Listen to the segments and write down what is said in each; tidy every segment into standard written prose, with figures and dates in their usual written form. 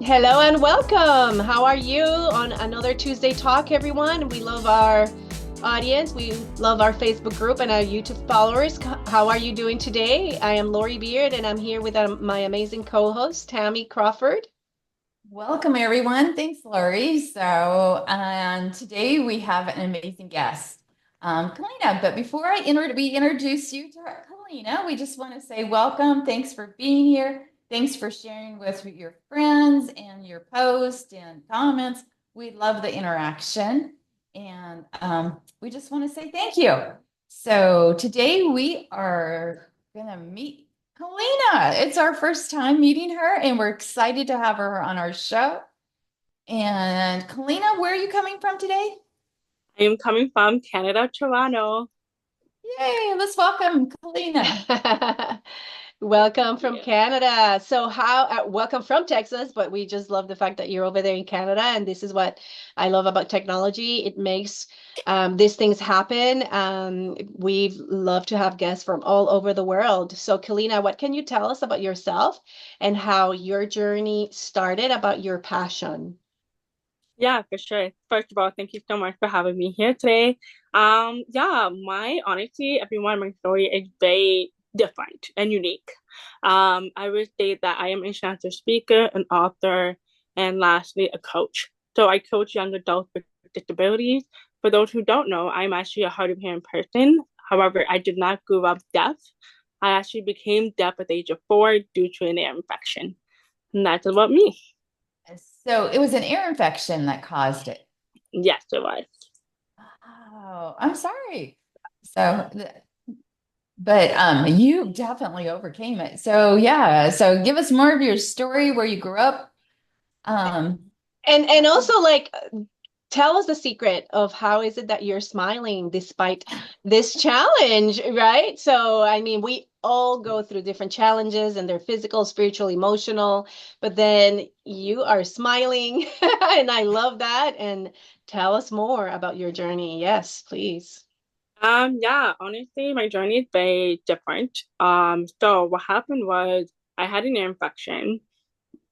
Hello and welcome. How are you on another Tuesday Talk, everyone? We love our audience. We love our Facebook group and our YouTube followers. How are you doing today? I am Lori Beard and I'm here with my amazing co-host, Tammy Crawford. Welcome, everyone. Thanks, Lori. Today we have an amazing guest, Kellina. But before we introduce you to Kellina, we just want to say welcome. Thanks for being here. Thanks for sharing with your friends and your posts and comments. We love the interaction, and we just want to say thank you. So today we are going to meet Kellina. It's our first time meeting her, and we're excited to have her on our show. And Kellina, where are you coming from today? I am coming from Canada, Toronto. Yay, let's welcome Kellina. Welcome from Yeah. Canada. So welcome from Texas, but we just love the fact that you're over there in Canada. And this is what I love about technology. It makes these things happen. We love to have guests from all over the world. So Kellina, what can you tell us about yourself and how your journey started, about your passion? Yeah, for sure. First of all, thank you so much for having me here today. My honestly, everyone, my story is very different and unique. I would say that I am an international speaker, an author, and lastly, a coach. So I coach young adults with disabilities. For those who don't know, I'm actually a hard of hearing person. However, I did not grow up deaf. I actually became deaf at the age of 4 due to an ear infection. And that's about me. So it was an ear infection that caused it. Yes, it was. Oh, I'm sorry. So, but you definitely overcame it. So yeah, so give us more of your story, where you grew up. Um, And also like tell us the secret of how is it that you're smiling despite this challenge, right? So, I mean, we all go through different challenges and they're physical, spiritual, emotional, but then you are smiling and I love that. And tell us more about your journey. Yes, please. Yeah, honestly, my journey is very different. So what happened was I had an ear infection.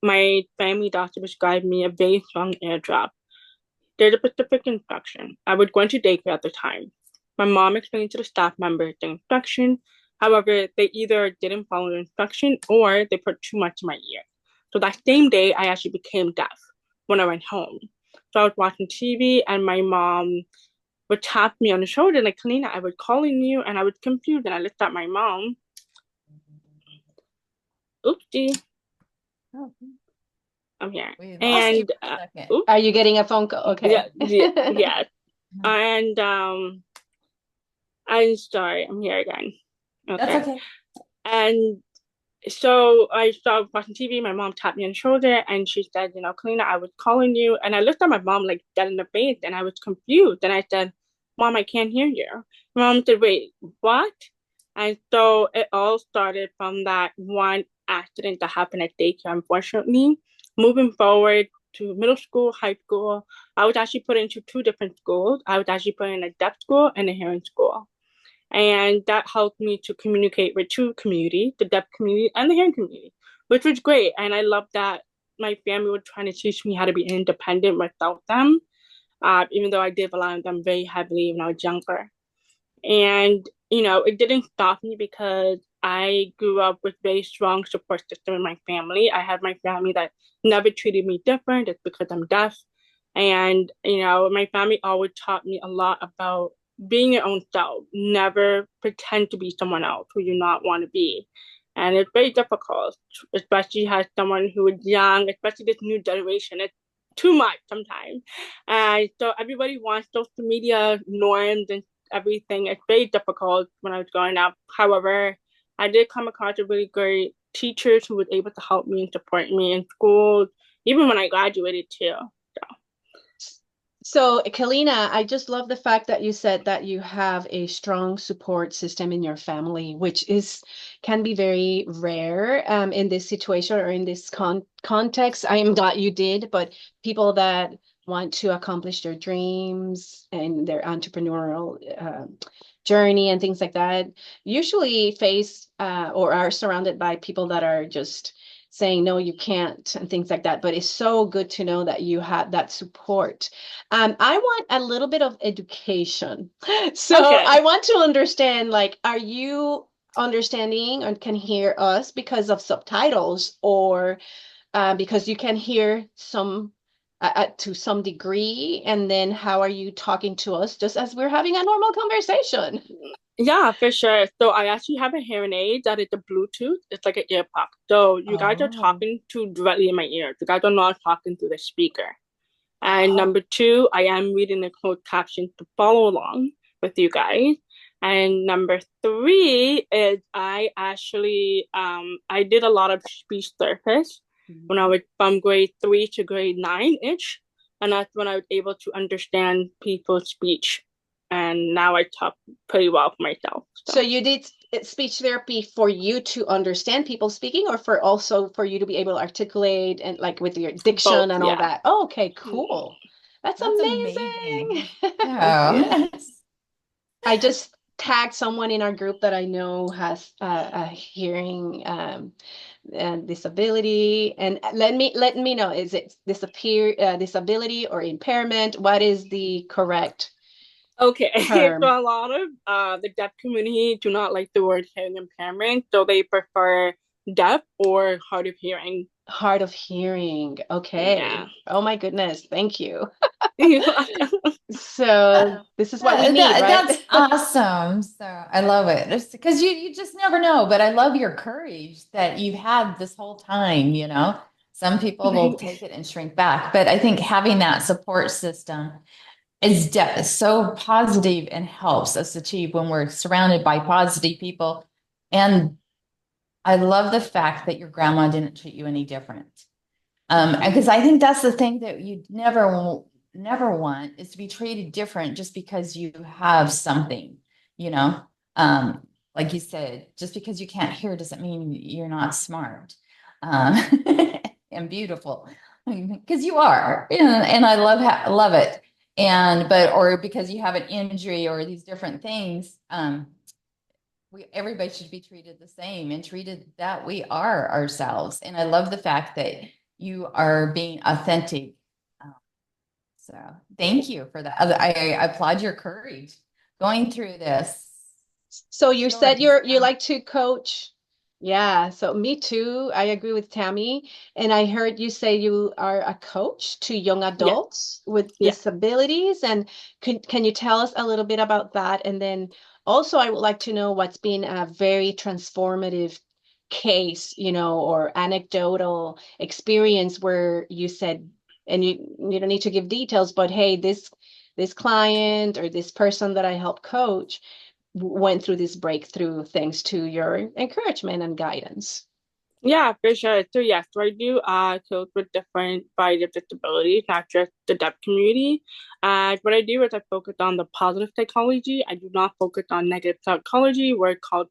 My family doctor prescribed me a very strong ear drop. There's a specific infection. I was going to daycare at the time. My mom explained to the staff members the infection. However, they either didn't follow the instruction or they put too much in my ear. So that same day, I actually became deaf when I went home. So I was watching TV and my mom would tap me on the shoulder like, Kellina, I was calling you, and I was confused and I looked at my mom. Oopsie, oh, I'm here. we lost you And for a second. oops, Are you getting a phone call? yeah, Okay. yeah, yeah. And I'm sorry, I'm here again. That's Okay. okay. And so I started watching TV. My mom tapped me on the shoulder and she said, Kellina, I was calling you. And I looked at my mom like dead in the face and I was confused. And I said, Mom, I can't hear you. My mom said, Wait, what? And so it all started from that one accident that happened at daycare, unfortunately. Moving forward to middle school, high school, I was actually put into two different schools. I was actually put in a deaf school and a hearing school. And that helped me to communicate with two communities, the deaf community and the hearing community, which was great. And I love that my family was trying to teach me how to be independent without them, even though I did rely on them very heavily when I was younger. And, it didn't stop me because I grew up with very strong support system in my family. I had my family that never treated me different just because I'm deaf. And, my family always taught me a lot about being your own self. Never pretend to be someone else who you not want to be. And it's very difficult, especially as someone who is young, especially this new generation. It's too much sometimes. And so everybody wants social media norms and everything. It's very difficult when I was growing up. However, I did come across a really great teachers who was able to help me and support me in school, even when I graduated too. So, Kalina, I just love the fact that you said that you have a strong support system in your family, which is can be very rare in this situation or in this context. I am glad you did, but people that want to accomplish their dreams and their entrepreneurial journey and things like that usually face or are surrounded by people that are just saying, no, you can't, and things like that. But it's so good to know that you have that support. I want a little bit of education. So I Okay. want to understand, like, are you understanding and can hear us because of subtitles, or because you can hear some to some degree, and then how are you talking to us just as we're having a normal conversation? Yeah, for sure. So I actually have a hearing aid that is a Bluetooth. It's like an ear pop. So you guys are Oh, talking to directly in my ear. You guys are not talking through the speaker. And oh. number two, I am reading the closed caption to follow along with you guys. And number three is I actually I did a lot of speech therapist when I Mhm. was from grade 3 to grade 9-ish. And that's when I was able to understand people's speech. And now I talk pretty well for myself. So So you did speech therapy for you to understand people speaking, or for also for you to be able to articulate and like with your both, diction and all yeah. that? Oh, okay, Mm. cool. That's That's amazing. amazing. Oh, I just tagged someone in our group that I know has a hearing and disability, and let me know, is it disability or impairment? What is the correct Okay, so term? a lot of the deaf community do not like the word hearing impairment, so they prefer deaf or hard of hearing. Hard of hearing. Yeah. Okay. Oh my goodness. Thank you. You're welcome. So this is what we need, right? that's awesome. So I love it because you just never know. But I love your courage that you've had this whole time. Some people will take it and shrink back, but I think having that support system is so positive and helps us achieve when we're surrounded by positive people. And I love the fact that your grandma didn't treat you any different. Mhm. Because I think that's the thing that you never want is to be treated different just because you have something, you know. Um, like you said, just because you can't hear doesn't mean you're not smart, um, and beautiful, because you are, and I love it. Or because you have an injury or these different things, everybody should be treated the same and treated that we are ourselves. And I love the fact that you are being authentic. Um, So thank you for that. I applaud your courage going through this So you said stories. you like to coach. Yeah, so me too. I agree with Tammy. And I heard you say you are a coach to young Yeah, adults with yeah. disabilities. And can you tell us a little bit about that? And then also I would like to know what's been a very transformative case, or anecdotal experience where you said, and you don't need to give details, but hey, this client or this person that I help coach went through this breakthrough thanks to your encouragement and guidance. Yeah, for sure. So yes, so I do coach with different variety of disabilities, not just the deaf community. What I do is I focus on the positive psychology. I do not focus on negative psychology, where it's called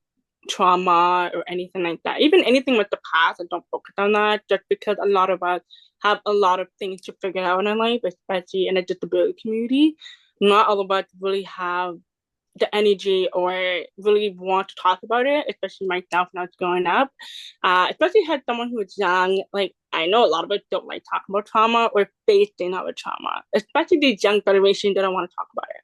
trauma or anything like that. Even anything with the past, I don't focus on that just because a lot of us have a lot of things to figure out in our life, especially in the disability community. Not all of us really have the energy or really want to talk about it, especially myself now it's growing up. Especially as someone who is young, like I know a lot of us don't like talking about trauma or facing our trauma, especially these young generations that don't want to talk about it.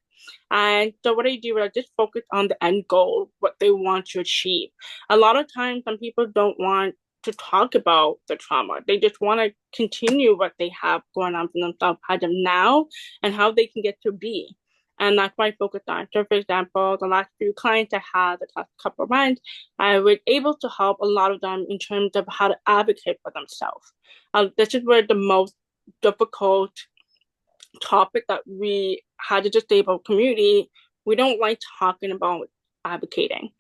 And so what I do is I just focus on the end goal, what they want to achieve. A lot of times some people don't want to talk about the trauma. They just want to continue what they have going on for themselves as of now and how they can get to be. And that's what I focus on. So, for example, the last few clients I had, the last couple of months, I was able to help a lot of them in terms of how to advocate for themselves. This is where the most difficult topic that we had a disabled community, we don't like talking about advocating.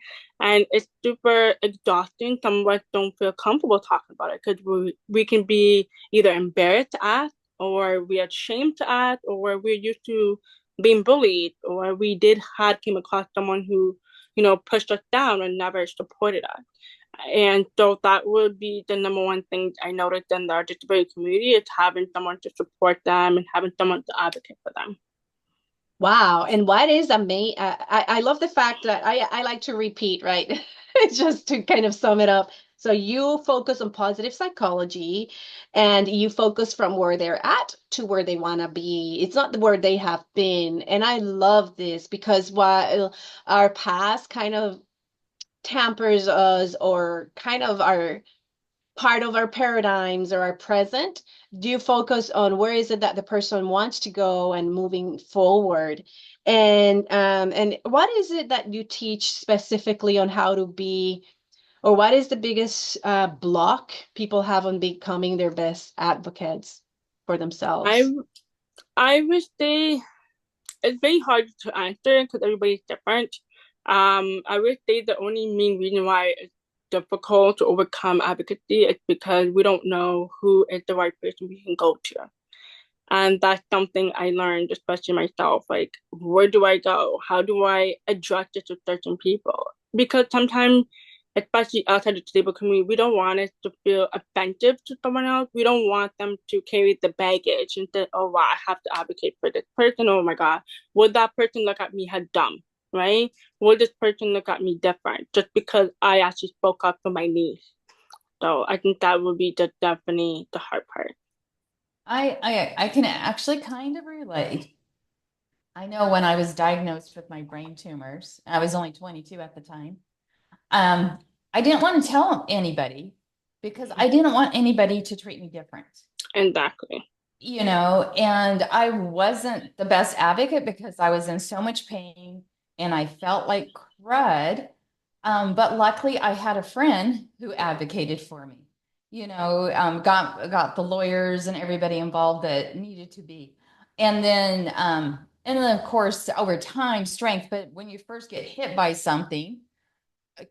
And it's super exhausting. Some of us don't feel comfortable talking about it because we can be either embarrassed to ask, or we are ashamed to ask, or we're used to being bullied, or we did had came across someone who, pushed us down and never supported us. And so that would be the number one thing I noticed in the disability community is having someone to support them and having someone to advocate for them. Wow. And what is amazing, I love the fact that I like to repeat, right? Just to kind of sum it up. So you focus on positive psychology and you focus from where they're at to where they want to be. It's not where they have been. And I love this because while our past kind of tampers us or kind of our part of our paradigms or our present, do you focus on where is it that the person wants to go and moving forward? And what is it that you teach specifically on how to be, or what is the biggest block people have on becoming their best advocates for I themselves? I would say it's very hard to answer because everybody's different. I would say the only main reason why it's difficult to overcome advocacy is because we don't know who is the right person we can go to. And that's something I learned, especially myself. Like, where do I go? How do I address this with certain people? Because sometimes, especially outside the disabled community, we don't want it to feel offensive to someone else. We don't want them to carry the baggage and say, oh, wow, I have to advocate for this person. Oh my God, would that person look at me as dumb? Right? Will this person look at me different just because I actually spoke up for my niece? So I think that would be definitely the hard part. I can actually kind of relate. I know when I was diagnosed with my brain tumors, I was only 22 at the time. Um, I didn't want to tell anybody because I didn't want anybody to treat me different, Exactly. and I wasn't the best advocate because I was in so much pain and I felt like crud. But luckily I had a friend who advocated for me, got the lawyers and everybody involved that needed to be. And then of course over time strength, but when you first get hit by something,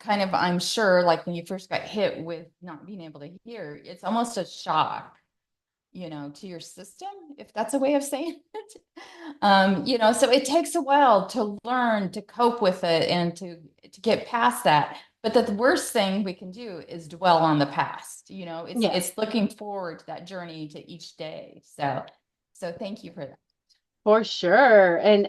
kind of, I'm sure, like when you first got hit with not being able to hear, it's almost a shock, to your system, if that's a way of saying it. So it takes a while to learn to cope with it and to get past that. But the worst thing we can do is dwell on the past. It's Yeah. it's looking forward to that journey to each day. So thank you for that. For sure. And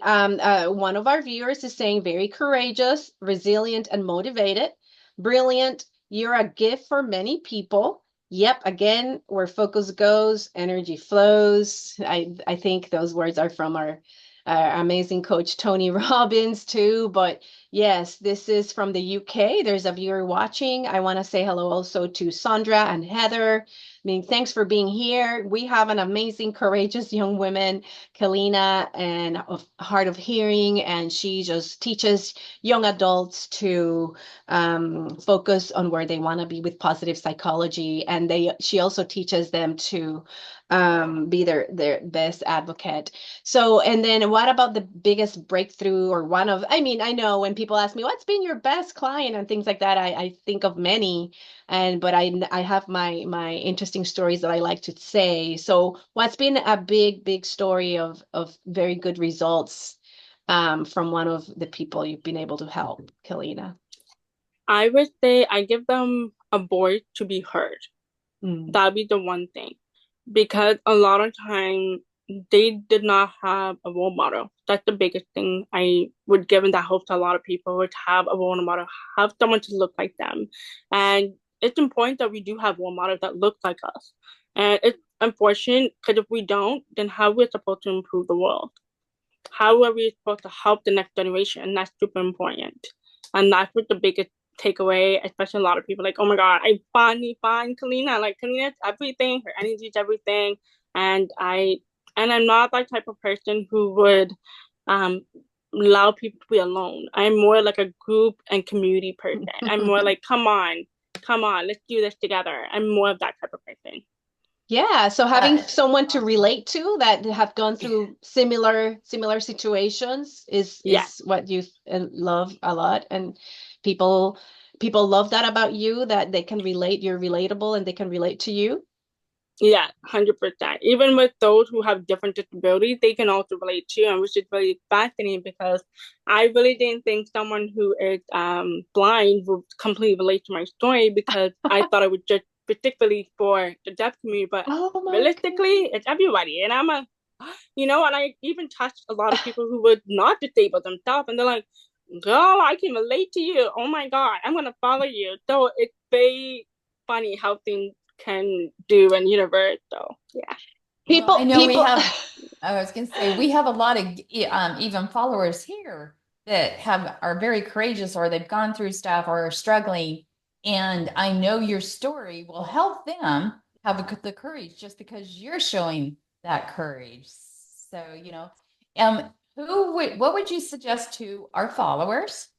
one of our viewers is saying very courageous, resilient, and motivated. Brilliant. You're a gift for many people. Yep. Again, where focus goes, energy flows. I think those words are from our amazing coach, Tony Robbins, too. But yes, this is from the UK. There's a viewer watching. I want to say hello also to Sandra and Heather. I mean, thanks for being here. We have an amazing, courageous young woman, Kellina, and of Heart of Hearing, and she just teaches young adults to focus on where they want to be with positive psychology, and she also teaches them to be their best advocate. So, and then what about the biggest breakthrough or one of, I mean, I know when people ask me, what's been your best client and things like that, I think of many, but I have my interesting stories that I like to say. So what's been a big story of very good results from one of the people you've been able to help, Kellina? I would say I give them a voice to be heard. Mm. That'd be the one thing. Because a lot of time they did not have a role model. That's the biggest thing I would give, and that hope to a lot of people would have a role model, have someone to look like them. And it's important that we do have role models that look like us. And it's unfortunate because if we don't, then how are we supposed to improve the world? How are we supposed to help the next generation? And that's super important. And that's what the biggest takeaway, especially a lot of people like, oh my God, I finally find Kellina. Like Kellina's everything, her energy is everything. And I'm not that type of person who would um allow people to be alone. I'm more like a group and community person. I'm more like, come on, let's do this together. I'm more of that type of person. Yeah, so having Yeah, someone to relate to that have gone through similar situations Yeah. is what you love a lot, and people people love that about you, that they can relate, you're relatable and they can relate to you. Yeah, 100%. Even with those who have different disabilities, they can also relate to, and which is really fascinating because I really didn't think someone who is blind would completely relate to my story because I thought it was just particularly for the deaf community, but Oh my realistically, it's everybody. And and I even touched a lot of people who were not disabled themselves, and they're like, "Girl, I can relate to you. Oh my God, I'm gonna follow you." So it's very funny how things can do in universe. So yeah. Well, I know we People, have, I was going to say, we have a lot of even followers here that are very courageous, or they've gone through stuff or are struggling. And I know your story will help them have the courage just because you're showing that courage. So, what would you suggest to our followers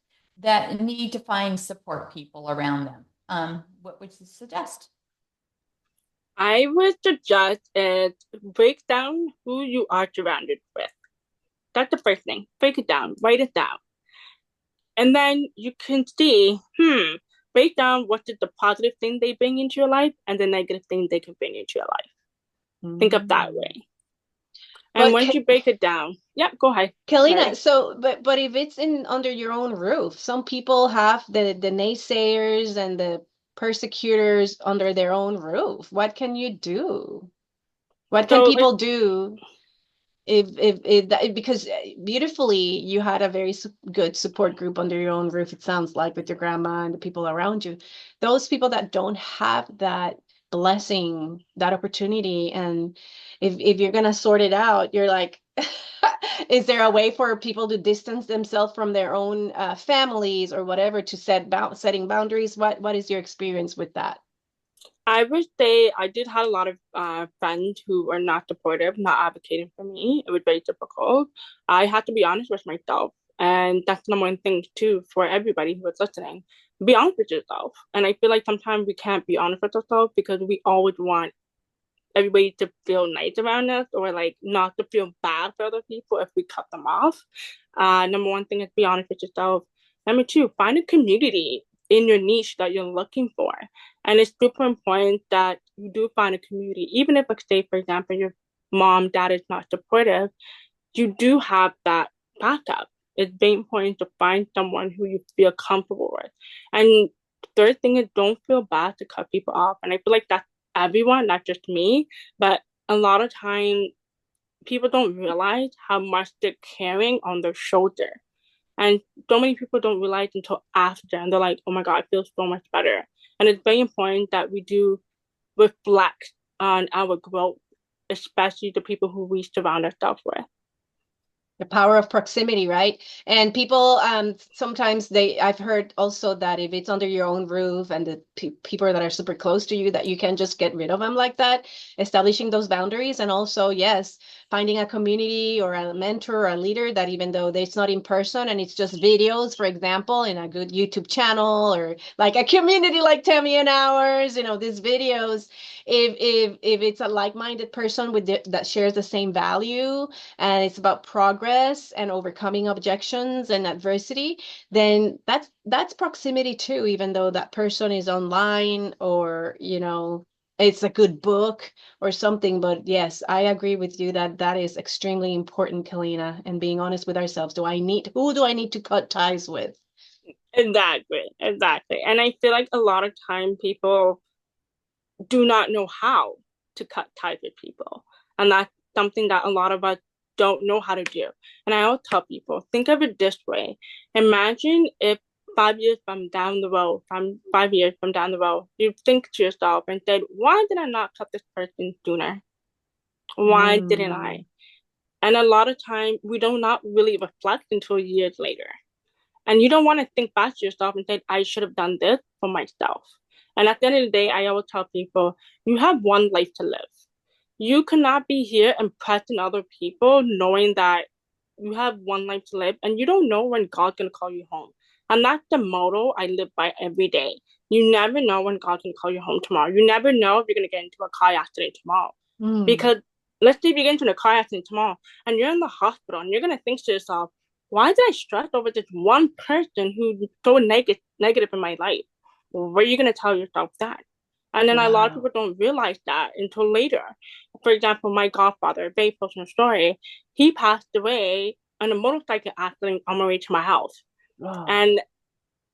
that need to find support people around them? What would you suggest? I would suggest is break down who you are surrounded with. That's the first thing. Break it down, write it down. And then you can see, break down what is the positive thing they bring into your life and the negative thing they can bring into your life. Think of that way. And but once you break it down, yeah, go ahead. Kellina, Sorry. so but if it's in under your own roof, some people have the naysayers and the persecutors under their own roof. What can you do? What can So people do if that, because beautifully you had a very good support group under your own roof, it sounds like, with your grandma and the people around you. Those people that don't have that blessing, that opportunity, and if you're gonna sort it out, you're like, is there a way for people to distance themselves from their own families or whatever, to setting boundaries? What is your experience with that? I would say I did have a lot of friends who were not supportive, not advocating for me. It was very difficult. I had to be honest with myself. And that's the number one thing, too, for everybody who is listening. Be honest with yourself. And I feel like sometimes we can't be honest with ourselves because we always want everybody to feel nice around us, or like not to feel bad for other people if we cut them off. Number one thing is be honest with yourself. Number two, find a community in your niche that you're looking for. And it's super important that you do find a community, even if, like, say, for example, your mom, dad is not supportive, you do have that backup. It's very important to find someone who you feel comfortable with. And third thing is don't feel bad to cut people off. And I feel like that's everyone, not just me, but a lot of time people don't realize how much they're carrying on their shoulder. And so many people don't realize until after, and they're like, oh my God, I feel so much better. And it's very important that we do reflect on our growth, especially the people who we surround ourselves with. The power of proximity, right? And people, sometimes I've heard also that if it's under your own roof and the people that are super close to you, that you can just get rid of them like that, establishing those boundaries. And also, yes, finding a community or a mentor or a leader that, even though it's not in person and it's just videos, for example, in a good YouTube channel, or like a community like Tammy and ours, these videos, if it's a like-minded person that shares the same value, and it's about progress and overcoming objections and adversity, then that's proximity too, even though that person is online, or it's a good book or something. But yes, I agree with you that that is extremely important, Kellina, and being honest with ourselves. Who do I need to cut ties with? Exactly, exactly. And I feel like a lot of time people do not know how to cut ties with people. And that's something that a lot of us don't know how to do. And I always tell people, think of it this way. Imagine if 5 years from down the road, from 5 years from down the road, you think to yourself and said, why did I not cut this person sooner? Why didn't I? Mm. And a lot of time we do not really reflect until years later. And you don't want to think back to yourself and say, I should have done this for myself. And at the end of the day, I always tell people, you have one life to live. You cannot be here impressing other people knowing that you have one life to live and you don't know when God's going to call you home. And that's the motto I live by every day. You never know when God's going to call you home tomorrow. You never know if you're going to get into a car accident tomorrow. Mm. Because let's say if you get into a car accident tomorrow and you're in the hospital and you're going to think to yourself, why did I stress over this one person who's so negative in my life? Well, where are you going to tell yourself that? And then a lot of Wow. people don't realize that until later. For example, my godfather, a very personal story, he passed away on a motorcycle accident on my way to my house. Wow. And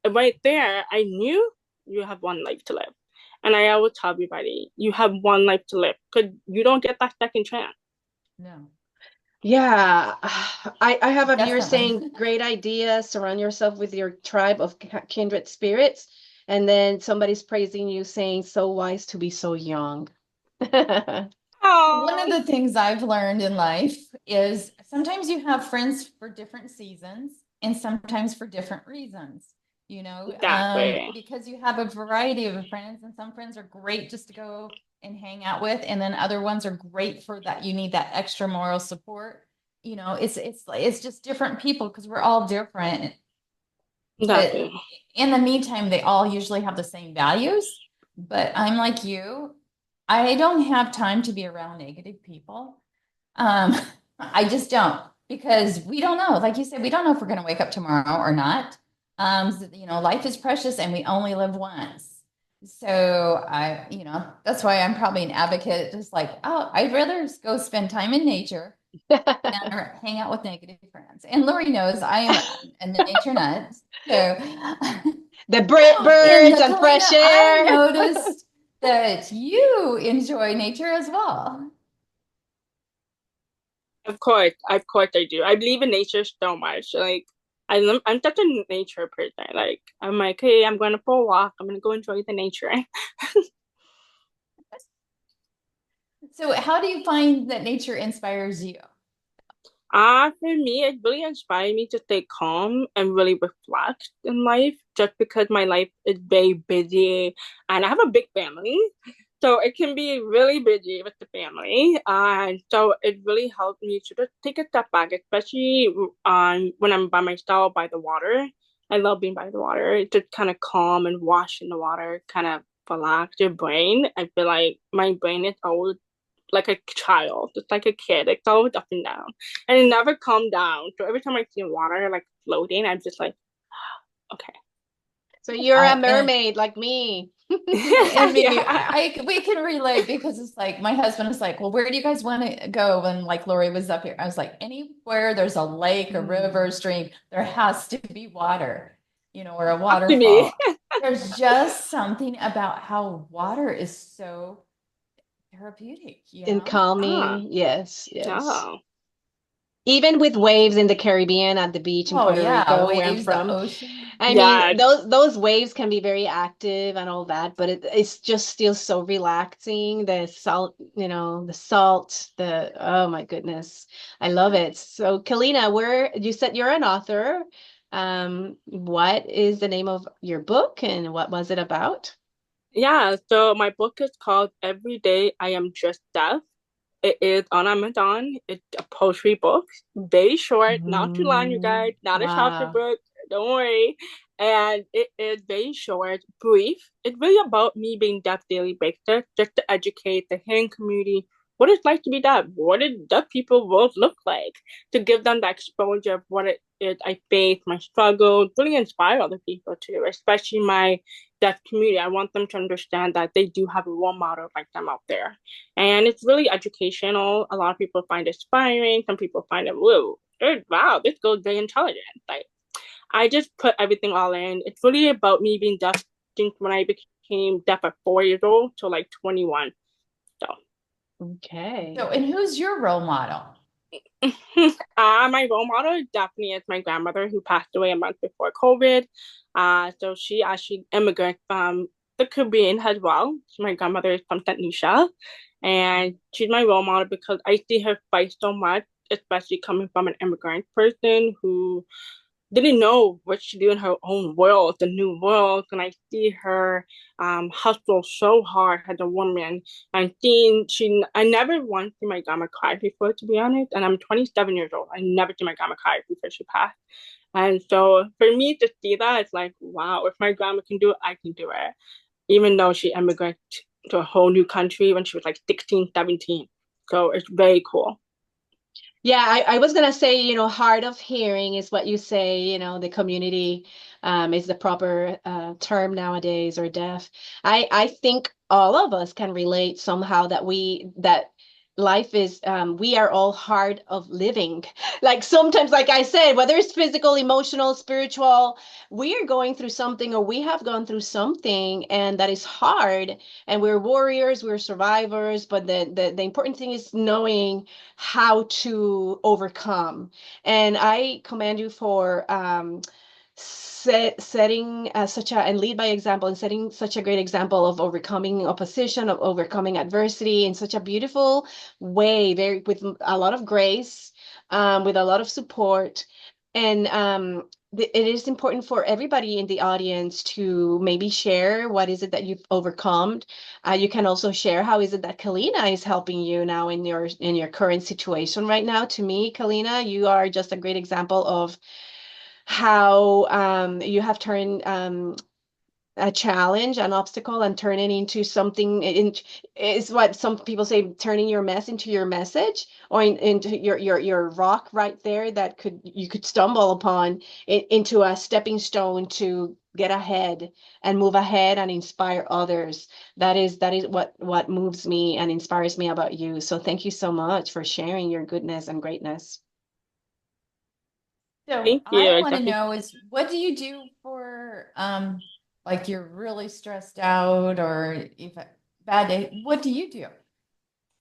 right there, I knew you have one life to live. And I always tell everybody, you have one life to live because you don't get that second chance. No, Yeah, I have a viewer definitely. saying, great idea. Surround yourself with your tribe of kindred spirits. and then somebody's praising you saying so wise to be so young. One of Oh, the things I've learned in life is sometimes you have friends for different seasons and sometimes for different reasons, exactly. because you have a variety of friends, and some friends are great just to go and hang out with, and then other ones are great for that. You need that extra moral support. It's just different people because we're all different. But Exactly. in the meantime, they all usually have the same values. But I'm like you, I don't have time to be around negative people. Um, I just don't, because we don't know. Like you said, we don't know if we're going to wake up tomorrow or not. Life is precious and we only live once. So that's why I'm probably an advocate, just like, oh, I'd rather go spend time in nature and hang out with negative friends. And Lori knows I am a nature nut. So, The and birds and Kalina, fresh I air. noticed that you enjoy nature as well. Of course I do. I believe in nature so much. Like I'm such a nature person. Like I'm like, hey, I'm going for a walk. I'm gonna go enjoy the nature. So, how do you find that nature inspires you? For me, it really inspired me to stay calm and really reflect in life, just because my life is very busy and I have a big family. So it can be really busy with the family. And so it really helped me to just take a step back, especially when I'm by myself by the water. I love being by the water. It's just kind of calm and wash in the water, kind of relax your brain. I feel like my brain is always like a child, just like a kid. It's always up and down. And it never calmed down. So every time I see water like floating, I'm just like, okay. So you're a I and mermaid like me. and me, Yeah. we can relate because it's like my husband is like, well, where do you guys want to go? When like Lori was up here, I was like, anywhere there's a lake, a river, Mm. a stream, there has to be water, or a Up to me. waterfall. There's just something about how water is so therapeutic. And Ah, calming. Yes, yes. oh. Even with waves in the Caribbean at the beach in Oh Puerto yeah, Rico, where I'm waves, the from. ocean. I Yeah, mean, those waves can be very active and all that, but it's just still so relaxing. The salt, the salt, oh my goodness. I love it. So, Kalina, where you said you're an author. What is the name of your book and what was it about? yeah. So my book is called Every Day I Am Just Deaf. It is on Amazon. It's a poetry book, very short, not too long, you guys, not a chapter Wow. book. Don't worry. And it is very short, brief. It's really about me being deaf daily basis, just to educate the hearing community what it's like to be deaf. What did deaf people world look like? To give them the exposure of what it is I face, my struggles, really inspire other people too, especially my deaf community. I want them to understand that they do have a role model like them out there, and it's really educational. A lot of people find it inspiring. Some people find it, whoa, wow, this girl's very intelligent. Like, I just put everything all in. It's really about me being deaf since when I became deaf at 4 years old to like 21. So, So, Okay. and who's your role model? my role model definitely is my grandmother who passed away a month before COVID. So she actually immigrated from the Caribbean as well. So my grandmother is from St. Lucia, and she's my role model because I see her fight so much, especially coming from an immigrant person who didn't know what to do in her own world, the new world. And I see her hustle so hard as a woman. And seeing I never once seen my grandma cry before, to be honest. And I'm 27 years old. I never seen my grandma cry before she passed. And so for me to see that, it's like, wow, if my grandma can do it, I can do it. Even though she immigrated to a whole new country when she was like 16, 17. So it's very cool. Yeah, I was gonna say, hard of hearing is what you say, the community is the proper term nowadays, or deaf. I think all of us can relate somehow that life is we are all hard of living. Like sometimes, like I said, whether it's physical, emotional, spiritual, we are going through something, or we have gone through something, and that is hard. And we're warriors, we're survivors, but the important thing is knowing how to overcome. And I commend you for setting such a and lead by example and setting such a great example of overcoming opposition, of overcoming adversity in such a beautiful way, very with a lot of grace, with a lot of support. And it is important for everybody in the audience to maybe share what is it that you've overcome. You can also share how is it that Kellina is helping you now in your current situation right now. To me, Kellina, you are just a great example of how you have turned a challenge, an obstacle, and turn it into something is what some people say, turning your mess into your message, or into your rock right there that you could stumble upon into a stepping stone to get ahead and move ahead and inspire others. That is what moves me and inspires me about you. So thank you so much for sharing your goodness and greatness. So Thank you. I I want to definitely know is what do you do for like you're really stressed out or if a bad day, what do you do?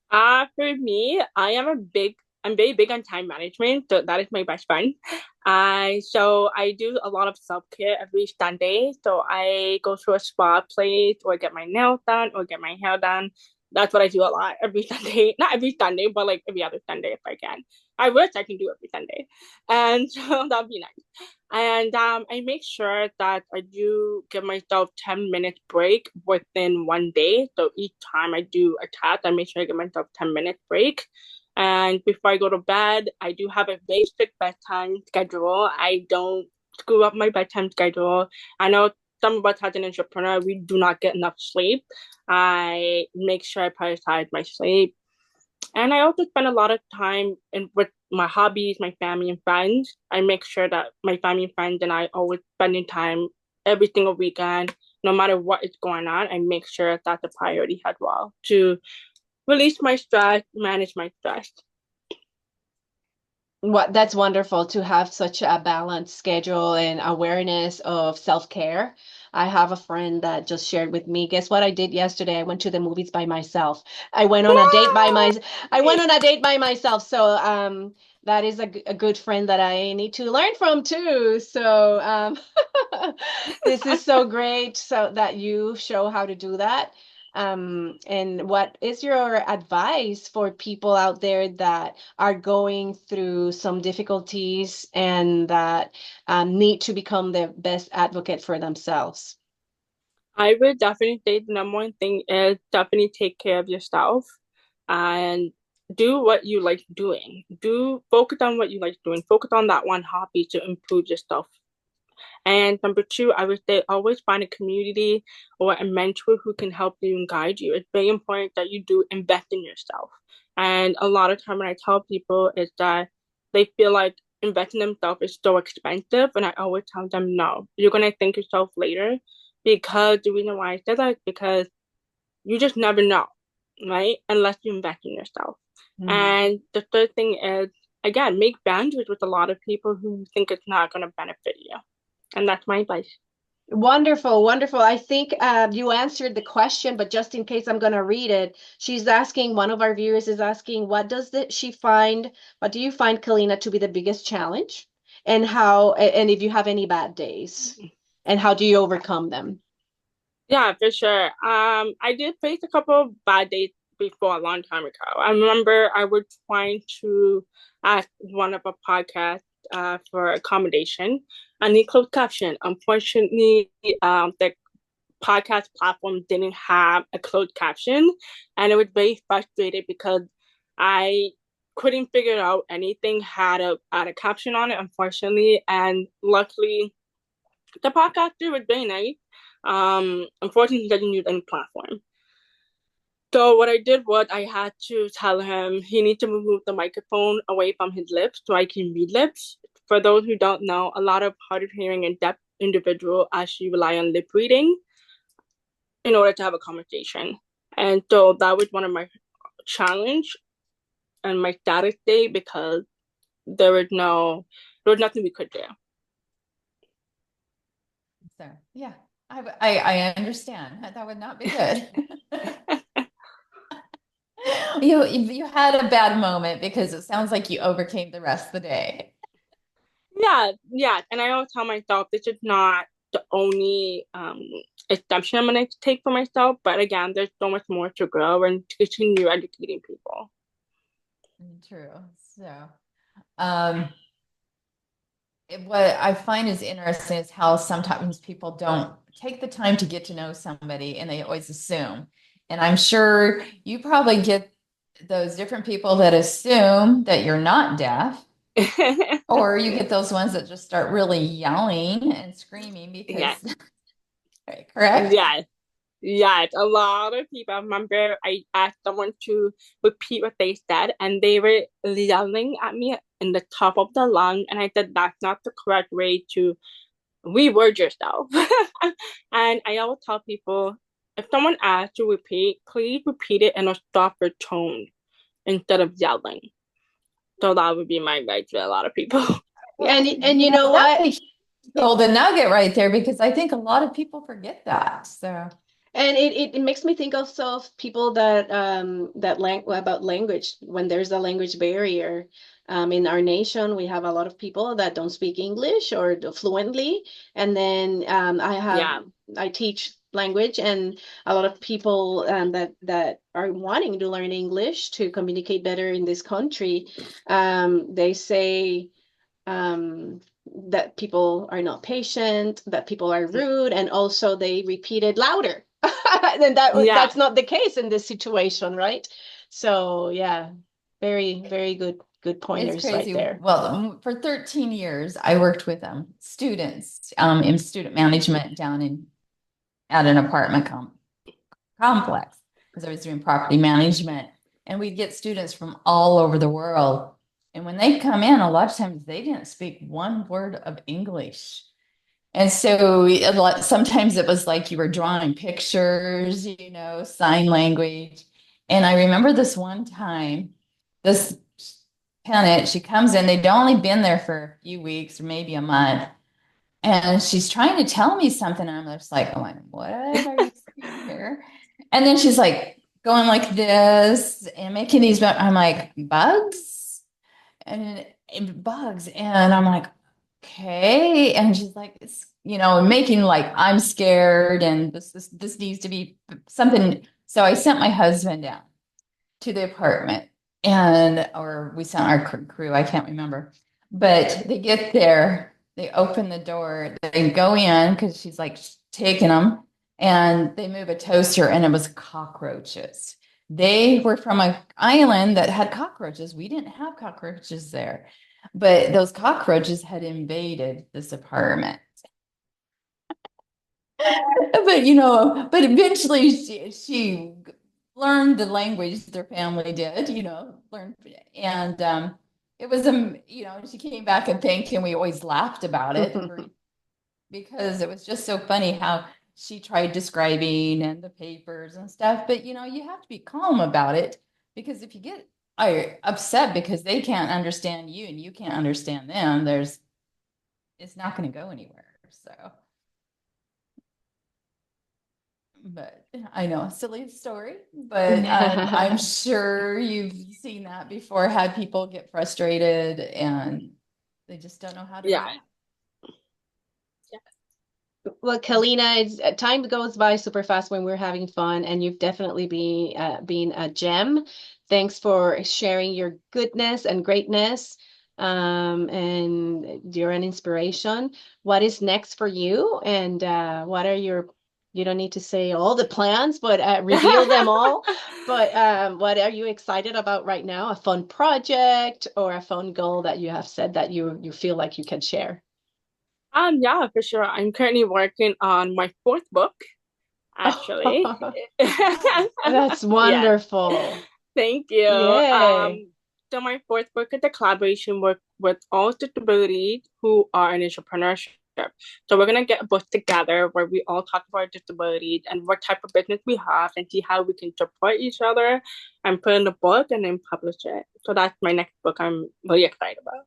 For me, I'm very big on time management. So that is my best friend. So I do a lot of self-care every Sunday. So I go to a spa place or get my nails done or get my hair done. That's what I do a lot every Sunday. Not every Sunday, but like every other Sunday if I can. I wish I can do every Sunday. And so that'd be nice. And I make sure that I do give myself 10 minutes break within one day. So each time I do a task, I make sure I give myself 10 minutes break. And before I go to bed, I do have a very strict bedtime schedule. I don't screw up my bedtime schedule. I know some of us as an entrepreneur, we do not get enough sleep. I make sure I prioritize my sleep. And I also spend a lot of time with my hobbies, my family and friends. I make sure that my family and friends and I always spending time every single weekend, no matter what is going on. I make sure that's a priority as well to release my stress, manage my stress. What That's wonderful to have such a balanced schedule and awareness of self-care. I have a friend that just shared with me, guess what I did yesterday? I went to the movies by myself. I went on a date by my I went on a date by myself. So that is a good friend that I need to learn from too. So this is so great so that you show how to do that. And what is your advice for people out there that are going through some difficulties and that need to become the best advocate for themselves? I would definitely say the number one thing is definitely take care of yourself and do what you like doing. Do focus on what you like doing. Focus on that one hobby to improve yourself. And number two, I would say always find a community or a mentor who can help you and guide you. It's very important that you do invest in yourself. And a lot of time when I tell people is that they feel like investing in themselves is so expensive. And I always tell them, no, you're gonna thank yourself later. Because the reason why I said that is because you just never know, right? Unless you invest in yourself. Mm. And the third thing is again, make boundaries with a lot of people who think it's not gonna benefit you. And that's my advice. Wonderful, wonderful. I think you answered the question, but just in case I'm going to read it, she's asking, one of our viewers is asking, what do you find, Kalina, to be the biggest challenge? And if you have any bad days, and how do you overcome them? Yeah, for sure. I did face a couple of bad days before a long time ago. I remember I was trying to ask one of a podcast for accommodation. I need closed caption. Unfortunately, the podcast platform didn't have a closed caption, and it was very frustrated because I couldn't figure out anything had a caption on it, unfortunately. And luckily, the podcaster was very nice. Unfortunately, he doesn't use any platform. So what I did was I had to tell him he needs to move the microphone away from his lips so I can read lips. For those who don't know, a lot of hard of hearing and deaf individuals actually rely on lip reading in order to have a conversation. And so that was one of my challenge and my status day because there was nothing we could do. So yeah, I understand. That would not be good. You had a bad moment because it sounds like you overcame the rest of the day. yeah. And I always tell myself this is not the only exemption I'm gonna take for myself. But again, there's so much more to grow and to continue educating people. True. So, um, what I find is interesting is how sometimes people don't take the time to get to know somebody and they always assume. And I'm sure you probably get those different people that assume that you're not deaf, or you get those ones that just start really yelling and screaming Yeah, because, right, correct? yeah. Yes, a lot of people. I remember I asked someone to repeat what they said, and they were yelling at me in the top of the lung. And I said, that's not the correct way to reword yourself. And I always tell people, if someone asks you to repeat, please repeat it in a softer tone instead of yelling. So that would be my advice to a lot of people. And you know That's what? a golden nugget right there because I think a lot of people forget that. So, And it makes me think also of people that about language when there's a language barrier. In our nation, we have a lot of people that don't speak English or fluently, and then Yeah. I teach language, and a lot of people that are wanting to learn English to communicate better in this country. They say that people are not patient, that people are rude, and also they repeated louder. And Yeah. that's not the case in this situation, right? So yeah, very, very good it's pointers right crazy. there. Well, for 13 years, I worked with students in student management down in at an apartment complex because I was doing property management, and we'd get students from all over the world. And when they come in, a lot of times they didn't speak one word of English. And so sometimes it was like you were drawing pictures, sign language. And I remember this one time, this tenant, she comes in, they'd only been there for a few weeks or maybe a month. And she's trying to tell me something. And I'm just like, going, what are you saying here? And then she's like going like this and making these, I'm like, bugs? And bugs. And I'm like, okay. And she's like, making like I'm scared and this needs to be something. So I sent my husband down to the apartment or we sent our crew, I can't remember. But they get there, they open the door, they go in because she's like taking them, and they move a toaster and it was cockroaches. They were from an island that had cockroaches. We didn't have cockroaches there, but those cockroaches had invaded this apartment. But eventually she learned the language their family did, learned, and it was she came back and thanked him. We always laughed about it because it was just so funny how she tried describing and the papers and stuff. But you have to be calm about it because if you get upset because they can't understand you and you can't understand them, it's not going to go anywhere. So. But I know, a silly story, but I'm sure you've seen that before, had people get frustrated and they just don't know how to Yeah. react. Well, Kellina, time goes by super fast when we're having fun, and you've definitely been a gem. Thanks for sharing your goodness and greatness, and you're an inspiration. What is next for you, and what are your? You don't need to say all the plans, but reveal them all. But what are you excited about right now? A fun project or a fun goal that you have said that you feel like you can share? Yeah, for sure. I'm currently working on my fourth book, actually. That's Yes, wonderful. thank you. Yay. So my fourth book is a collaboration with all disabilities who are in entrepreneurship. So we're gonna get a book together where we all talk about our disabilities and what type of business we have and see how we can support each other and put in the book and then publish it. So that's my next book I'm really excited about.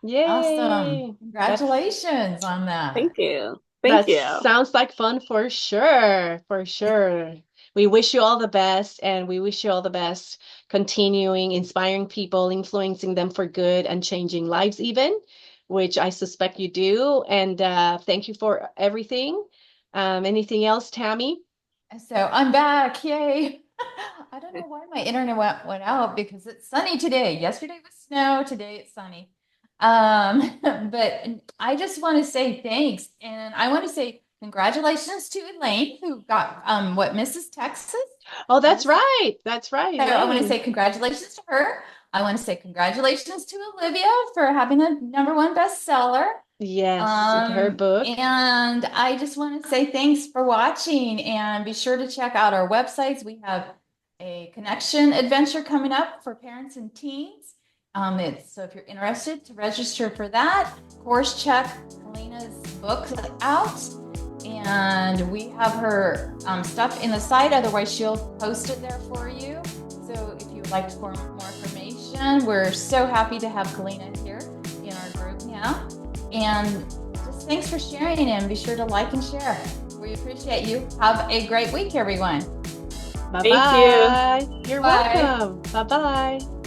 Awesome. Yay. Congratulations on that. Thank you. Thank That you. sounds like fun for sure. For sure. We wish you all the best, and we wish you all the best continuing inspiring people, influencing them for good, and changing lives even. which I suspect you do. And thank you for everything. Anything else, Tammy? So I'm back. Yay. I don't know why my internet went out because it's sunny today. Yesterday was snow. Today it's sunny. But I just want to say thanks. And I want to say congratulations to Elaine, who got what, Mrs. Texas? Oh, that's right. That's right, So I want to Elaine. say congratulations to her. I want to say congratulations to Olivia for having a #1 bestseller. Yes, her book. And I just want to say thanks for watching, and be sure to check out our websites. We have a connection adventure coming up for parents and teens. So if you're interested to register for that, of course, check Kellina's book out. And we have her stuff in the site. Otherwise, she'll post it there for you. So if you would like more information, we're so happy to have Kellina here in our group now. And just thanks for sharing, and be sure to like and share. We appreciate you. Have a great week, everyone. Bye-bye. Thank you. You're Bye. welcome. Bye-bye.